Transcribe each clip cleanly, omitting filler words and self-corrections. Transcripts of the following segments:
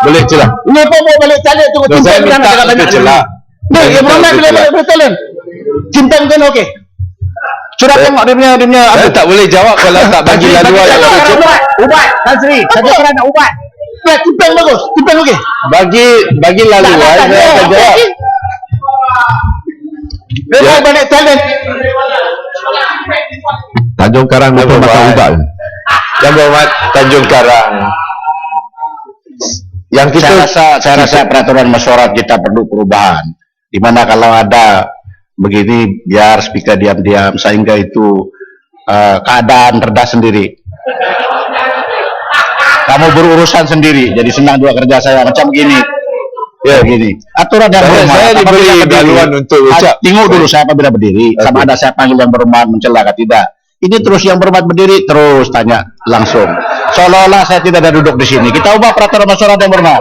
Boleh celah. Ini apa mau balik talent tu? Saya minta celah. Yang bermain boleh balik talent. Cimpeng kan okey. Curah tengok dia punya. Saya tak boleh jawab kalau tak bagi laluan yang betul. Ubat, Nasri. Satu kerana ubat. Cimpeng bagus. Cimpeng okey. Bagi laluan saya akan jawab. Dia mau balik talent. Tanjung Karang betul makan ubat. Yang berhormat Tanjung Karang. Yang kita saya rasa peraturan mesyuarat kita perlu perubahan. Di mana kalau ada begini biar speaker diam-diam sehingga itu keadaan reda sendiri. Kamu berurusan sendiri, jadi senang juga kerja saya macam begini. Ya begini. Aturan yang berhormat. Saya diberi laluan untuk ucap. Tengok dulu saya apabila berdiri, sama ada saya panggil yang berhormat mencela atau tidak. Ini terus yang berhormat berdiri terus tanya langsung. Seolah-olah saya tidak ada duduk di sini. Kita ubah peraturan masyarakat yang berhormat.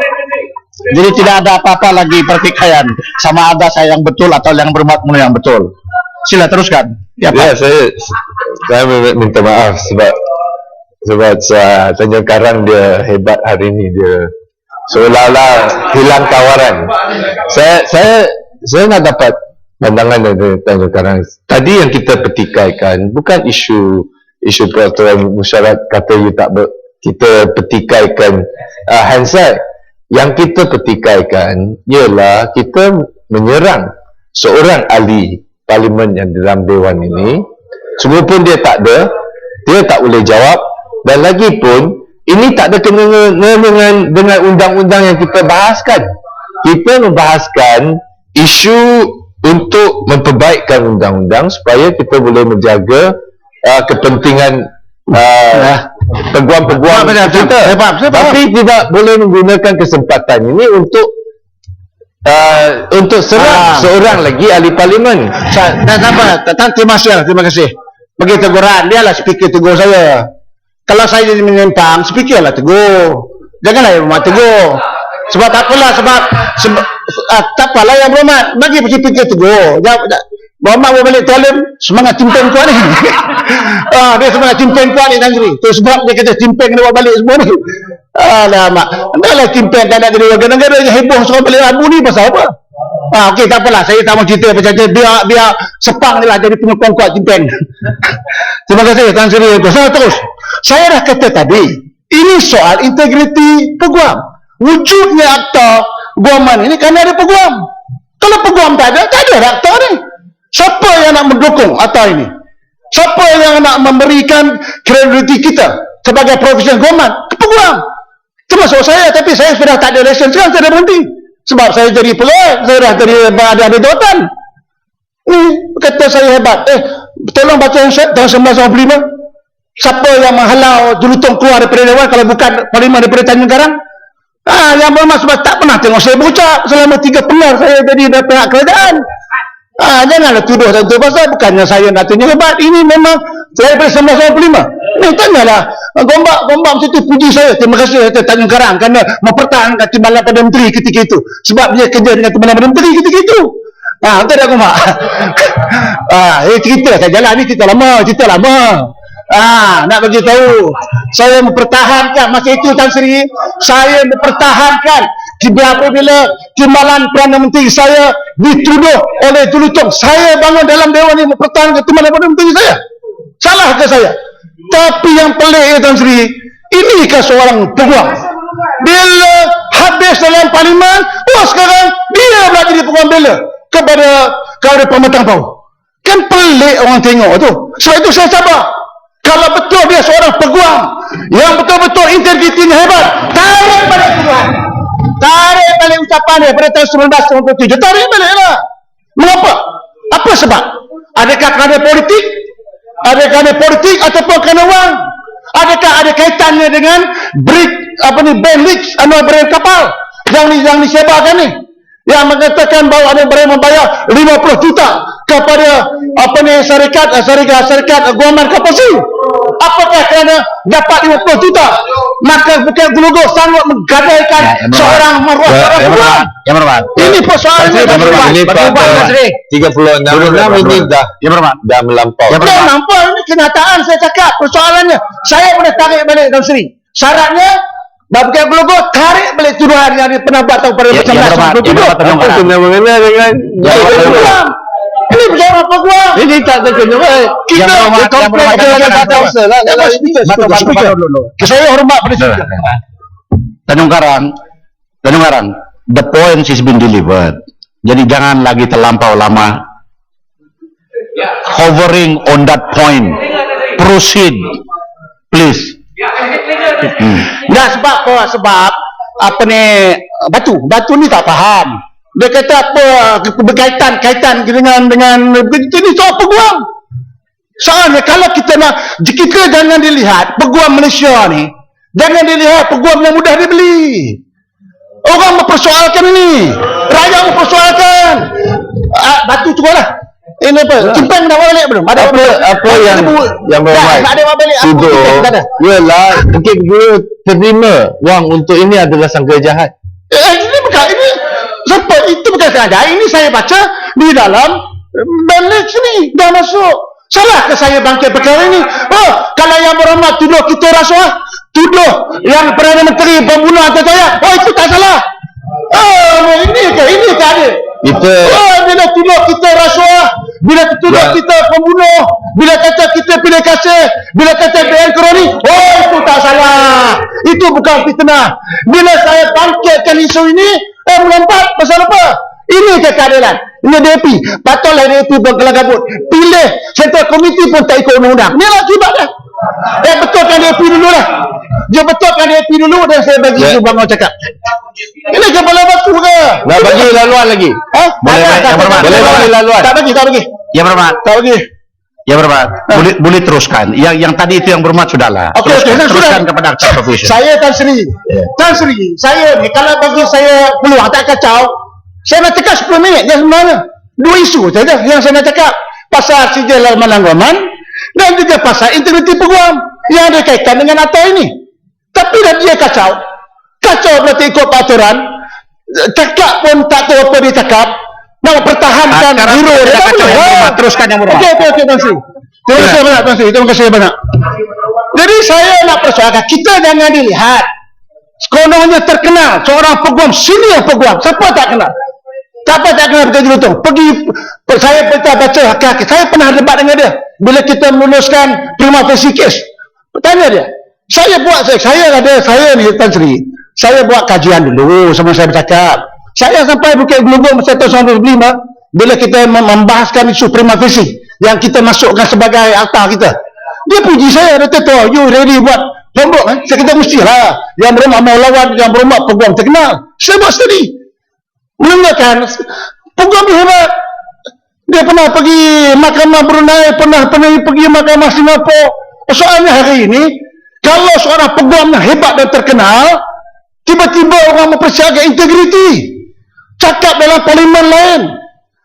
Jadi tidak ada apa-apa lagi pertikaian. Sama ada saya yang betul atau yang berhormat yang betul. Sila teruskan. Ya, saya minta maaf sebab Tanjung Karang dia hebat hari ini, dia seolah-olah hilang tawaran. Saya nak dapat pandangan dari Tanjung Karang. Tadi yang kita petikaikan bukan isu peraturan mesyuarat kata kita petikaikan handset. Yang kita petikaikan ialah kita menyerang seorang ahli parlimen yang dalam dewan ini. Semua pun dia tak boleh jawab, dan lagi pun ini tak ada kena dengan undang-undang yang kita bahaskan. Kita membahaskan isu untuk memperbaikkan undang-undang supaya kita boleh menjaga kepentingan peguam-peguam kita. Tapi tidak boleh menggunakan kesempatan ini untuk serang seorang lagi ahli parlimen. Terima kasih. Bagi teguran, dia lah speaker tegur saya. Kalau saya jadi menentang, speaker lah tegur. Janganlah yang berhormat tegur. Sebab apalah, sebab tak apalah yang berhormat. Bagi speaker tegur. Berhormat mau balik talent, semangat cimpeng kuat ni. Dia semangat cimpeng kuat ni Tanjri. Tu sebab dia kata cimpeng dia buat balik semua ni. Alamak. Dah lah cimpeng tak nak jadi warga negara, heboh suruh balik Rabu ni pasal apa? Okey, tak apalah, saya tak mau cerita pasal dia, biar sepang ni lah jadi penyokong kuat cimpeng. Terima kasih Tanjri. Terus, saya dah kata tadi, ini soal integriti peguam. Wujudnya akta guaman ini kerana ada peguam. Kalau peguam tak ada akta ni. Siapa yang nak mendukung akta ini? Siapa yang nak memberikan kredibiliti kita sebagai profesional guaman? Peguam. Termasuk saya, tapi saya sudah tak ada lesen sekarang, saya dah berhenti. Sebab saya jadi pegawai, saya dah jadi ada jawatan. Kata saya hebat. Tolong baca tahun 1995. Siapa yang menghalau Julutong keluar daripada dewan kalau bukan parlimen daripada Tanjung Karang? Yang bermaksud sebab tak pernah tengok saya berucap selama 3 pelar saya jadi pihak kerajaan. Janganlah tuduh tentu pasal bukannya saya nak tunjuk hebat. Ini memang saya daripada 1995. Tanyalah Gombak macam tu puji saya. Terima kasih kata Tanjung Karang kerana mempertahankan timbalan Perdana Menteri ketika itu. Sebab dia kerja dengan timbalan Perdana Menteri ketika itu. Betul tak Gombak? Cerita saja lah. Ini cerita lama. Nak bagi tahu, saya mempertahankan masa itu Tan Sri, saya mempertahankan apabila timbalan Perdana Menteri saya dituduh oleh Julutong, saya bangun dalam dewan ini mempertahankan timbalan Perdana Menteri saya. Salah ke saya? Tapi yang pelik Tan Sri, inikah seorang peguam bila habis dalam parlimen, sekarang dia pula jadi peguam bela kepada Pematang Pau. Kan pelik orang tengok tu. Sebab itu saya sabar. Kalau betul dia seorang peguam yang betul-betul integritinya hebat, tarik balik peguam. Tarik balik ucapan dia pada tahun 1997. Tarik balik lah. Mengapa? Apa sebab? Adakah kerana politik? Adakah kerana politik ataupun kerana wang? Adakah ada kaitannya dengan band leaks brand kapal yang disebarkan ni? Yang mengatakan bahawa ada yang membayar 50 juta kepada syarikat guaman kapal si. Apakah kerana dapat 50 juta maka bukan Glogok sanggup menggadaikan seorang maruah peguam? Yang berhormat. Ini persoalannya. Ini 36 ini dah melampau. Dah melampau. Ini kenyataan saya cakap. Persoalannya saya boleh tarik balik Tan Sri. Syaratnya Bapak Glogo tarik balik tuduhan yang pernah buat tahun pada Ya, macam Yang Berhormat, Yang Berhormat, Tanjung Apa Karang. kena mengenai dengan peguam. Ini bicara peguam. Ini tak terkena. Kita Yang Berhormat, Yang Berhormat, Ada Tanjung kata Karang. usah lah. Speaker. Saya hormat pada speaker. Tanjung Karang, the point is been delivered. Jadi jangan lagi terlampau lama hovering on that point. Proceed, please. Nah, sebab apa? Sebab apa ni batu ni tak faham. Dia kata apa berkaitan dengan ini soal peguam. Soalnya kalau kita jangan dilihat peguam Malaysia ni, jangan dilihat peguam yang mudah dibeli. Orang mempersoalkan ini, rakyat mempersoalkan. Batu cukup lah. Ini apa? Cimpang dah balik belum? Apa yang berhormat ada balik. tuduh ialah mungkin dia terima wang untuk ini adalah sangka jahat. Ini bukan ini. Siapa itu bukan sengaja. Ini saya baca di dalam balik sini dah masuk. Salah ke saya bangkit perkara ini? Oh, kalau Yang Berhormat tuduh kita rasuah, tuduh yang Perdana Menteri pembunuh atas saya. Oh, itu tak salah. Oh, ini ke ada. Kita Bila tuduh kita rasuah, bila tuduh kita pembunuh, bila kata kita pilih kasih, bila kata BN kroni, oh itu tak salah. Itu bukan fitnah. Bila saya bangkitkan isu ini, melompat pasal apa? Ini keadilan. Ini DAP. Patutlah DAP berkelang kabut. Pilih Central Committee pun tak ikut undang-undang. Inilah akibatnya. Betulkan DAP dulu lah. Dia betulkan DAP dulu dan saya bagi isu Bangau cakap. Ini kepala batu ke? nak bagi laluan lagi. Boleh, Yang Berhormat. Boleh bagi laluan. Tak bagi. Yang Berhormat, Tak bagi. Yang Berhormat, boleh teruskan. Yang tadi itu Yang Berhormat sudahlah. Okey, Teruskan sudah. kepada akta profesion. Saya Tan Sri. Tan Sri, saya ni kalau bagi saya peluang tak kacau, saya nak cakap 10 minit dia sebenarnya. Dua isu saja yang saya nak cakap. Pasal sijil laman-laman dan juga pasal integriti peguam yang ada kaitan dengan akta ini. Tapi dah dia kacau. Kacau berarti ikut peraturan. Cakap pun tak tahu apa dia cakap. Nak pertahankan Sekarang hero kita dia tak kacau boleh. Yang Berhormat. Teruskan Yang Berhormat. Okey, Tan Sri. Terima kasih banyak Tan Sri. Terima kasih banyak. Jadi saya nak persoalkan kita jangan dilihat sekononnya terkenal seorang peguam, senior peguam. Siapa tak kenal? Siapa tak kenal betul-betul? Pergi saya baca hak-hak. Saya pernah debat dengan dia bila kita meluluskan prima facie case. Tanya dia. Saya ni Tan Sri. Saya buat kajian dulu sebelum saya bercakap. Saya sampai Bukit Gelugong masa tahun 1995 bila kita membahaskan isu prima facie yang kita masukkan sebagai akta kita. Dia puji saya, dia kata, you ready buat homework kan? Saya kata mestilah. Yang Berhormat mau lawan, Yang Berhormat peguam terkenal. Saya buat studi. Menanyakan peguam dia hebat. Dia pernah pergi Mahkamah Brunei, pernah pergi Mahkamah Singapura. Soalnya hari ini, kalau seorang peguam yang hebat dan terkenal, tiba-tiba orang mempersiapkan integriti. Cakap dalam parlimen lain.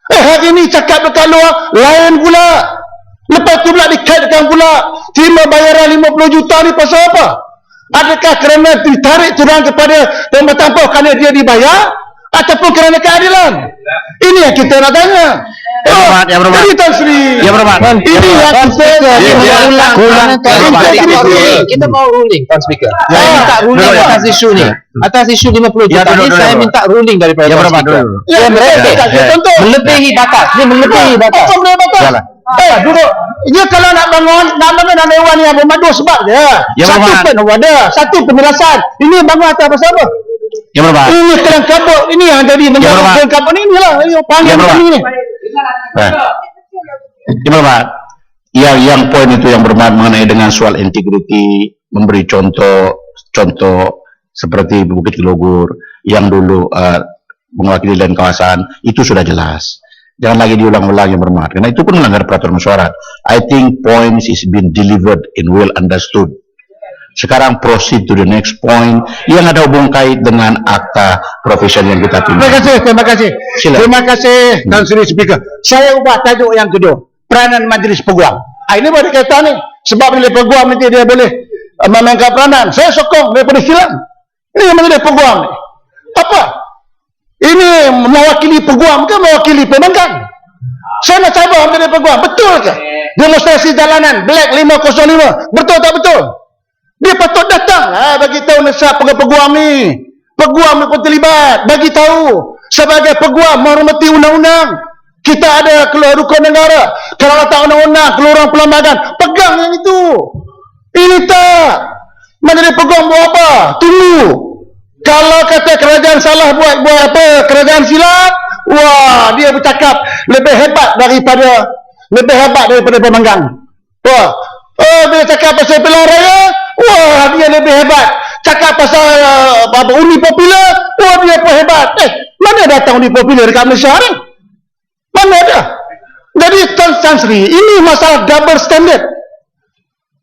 Hari ini cakap dekat luar lain pula. Lepas tu pula dikaitkan pula terima bayaran 50 juta ni pasal apa? Adakah kerana ditarik turun kepada pembantu kerana dia dibayar ataupun kerana keadilan? Ini yang kita nak tanya. Yang Berhormat. Jadi Tan Sri. Yang Berhormat. Ini yang Kita mau ruling, Tuan Speaker. Saya minta ruling atas isu ni. Atas isu 50 juta ni saya minta ruling daripada Yang Tuan Berhormat Speaker. dulu. Ya, contoh. Melebihi batas. Ini melebihi batas. Apa boleh batas? Jalan. Duduk. Dia kalau nak bangun Dewan yang bermadu sebab dia. Yang Satu Berhormat. pun ada. Satu penjelasan. Ini bangun atas pasal apa? Yang Berhormat. Ini kelang kabut. Ini yang jadi menjadi Berhormat. kelang kabut ini lah. Panggil Yang Berhormat. ini. Yang Berhormat. Yang poin itu Yang Berhormat mengenai dengan soal integriti, memberi contoh seperti Bukit Gelogur yang dulu mewakili lain kawasan, itu sudah jelas. Jangan lagi diulang-ulang Yang Berhormat, karena itu pun melanggar peraturan mesyuarat. I think points is been delivered and well understood. Sekarang proceed to the next point yang ada hubung kait dengan akta profesion yang kita Terima timbang. kasih. Sila. Terima kasih Tan Sri Speaker. Saya ubah tajuk yang kedua. Peranan Majlis Peguam. Ini boleh kaitan ni. Sebab bila peguam nanti dia boleh memainkan peranan. Saya sokong daripada silam. Ini Majlis Peguam ni. Apa? Ini mewakili peguam ke mewakili pembangkang? Saya nak cabar Majlis Peguam. Betul ke? Demonstrasi jalanan Black 505. Betul tak betul? Dia patut datang bagi tahu nasab peguam ni. Peguam ni pun terlibat, bagi tahu sebagai peguam menghormati undang-undang. Kita ada rukun negara. Kalau letak undang-undang, keluaran perlembagaan, pegang yang itu. Ini tak. Menjadi peguam buat apa? Tunggu. Kalau kata kerajaan salah buat apa? Kerajaan silap, wah, dia bercakap lebih hebat daripada pemanggang. Wah, dia cakap pasal pilihan raya, wah, dia lebih hebat. Cakap pasal uni popular, wah, dia pun hebat. Mana datang uni popular dekat Malaysia ni? Mana ada? Jadi Tan Sri, ini masalah double standard.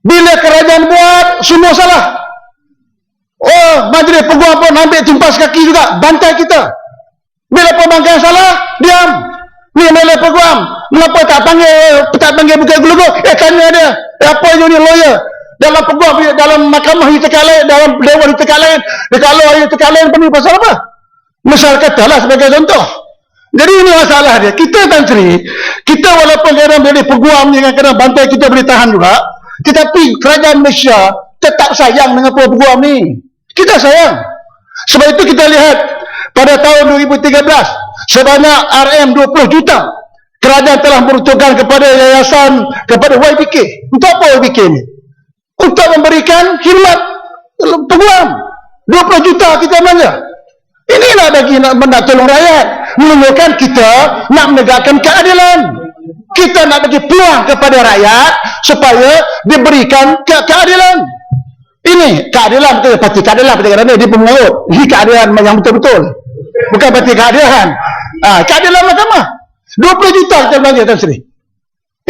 Bila kerajaan buat, semua salah. Oh, majlis peguam pun ambil tumpas kaki juga, bantai kita. Bila pembangkang salah, diam. Ni majlis peguam, mengapa tak panggil buka gulu-gulu? Tanya dia. Apa je ni lawyer? Dalam peguam, dalam mahkamah di tekak lain, dalam dewan di tekak lain, dekat luar di tekak lain, penuh pasal apa? Misal katalah sebagai contoh. Jadi ini masalah dia. Kita Tan Sri, kita walaupun kadang boleh peguam ni, kadang bantai kita boleh tahan juga, tetapi kerajaan Malaysia tetap sayang dengan peguam ni. Kita sayang. Sebab itu kita lihat pada tahun 2013 sebanyak RM20 juta kerajaan telah meruntukkan kepada yayasan, kepada YBK. Untuk apa YBK ni? Untuk memberikan khidmat peguam. 20 juta kita belanja. Inilah bagi nak tolong rakyat, menunjukkan kita nak menegakkan keadilan. Kita nak bagi peluang kepada rakyat supaya diberikan keadilan. Ini keadilan, betul, parti keadilan, parti keadilan dia pengurut. Ini keadilan yang betul-betul, bukan parti keadilan. Keadilan mahkamah 20 juta kita belanja Tan Sri.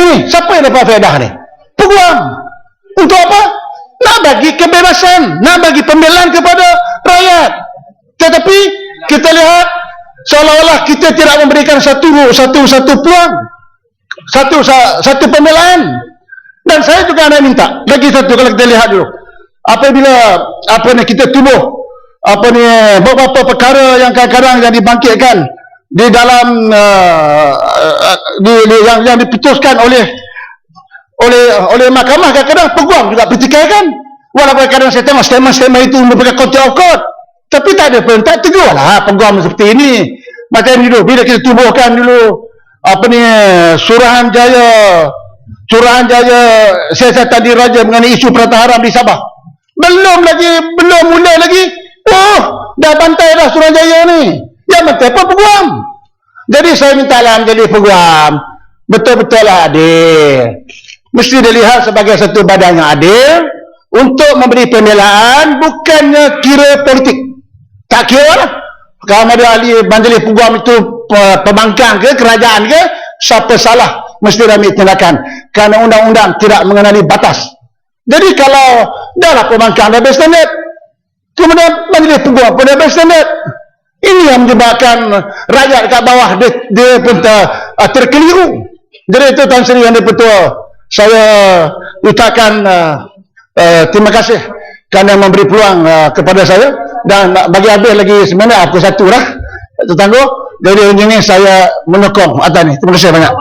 Ini siapa yang dapat faedah ni? Peguam. Untuk apa? Nak bagi kebebasan, nak bagi pembelaan kepada rakyat. Tetapi kita lihat seolah-olah kita tidak memberikan satu peluang, satu pembelaan. Dan saya juga nak minta lagi satu, kalau kita lihat dulu, apabila kita tubuh beberapa perkara yang kadang-kadang yang dibangkitkan di dalam yang diputuskan oleh mahkamah, kadang-kadang peguam juga pertikaikan. Walaupun kadang saya tengok statement itu merupakan contempt of court, tapi tak ada perintah, tegurlah peguam seperti ini. Macam dulu bila kita tubuhkan dulu Suruhanjaya Siasatan Diraja mengenai isu perataharan di Sabah, belum mula lagi, dah bantai dah Suruhanjaya ni. Yang bantai pun peguam. Jadi saya mintalah menjadi peguam betul-betul adil. Mesti dilihat sebagai satu badan yang adil untuk memberi pembelaan, bukannya kira politik. Tak kira lah. Kalau ada ahli majlis peguam itu pembangkang ke, kerajaan ke, siapa salah mesti ambil tindakan. Kerana undang-undang tidak mengenali batas. Jadi kalau dah pembangkang dah berstandard, kemudian majlis peguam pun dah berstandard, ini yang menyebabkan rakyat kat bawah dia pun terkeliru. Jadi itu Tan Sri yang betul. Saya ucapkan terima kasih kerana memberi peluang kepada saya. Dan bagi habis lagi sebenarnya aku satu lah tertangguh. Jadi ini saya menyokong atas ni. Terima kasih banyak.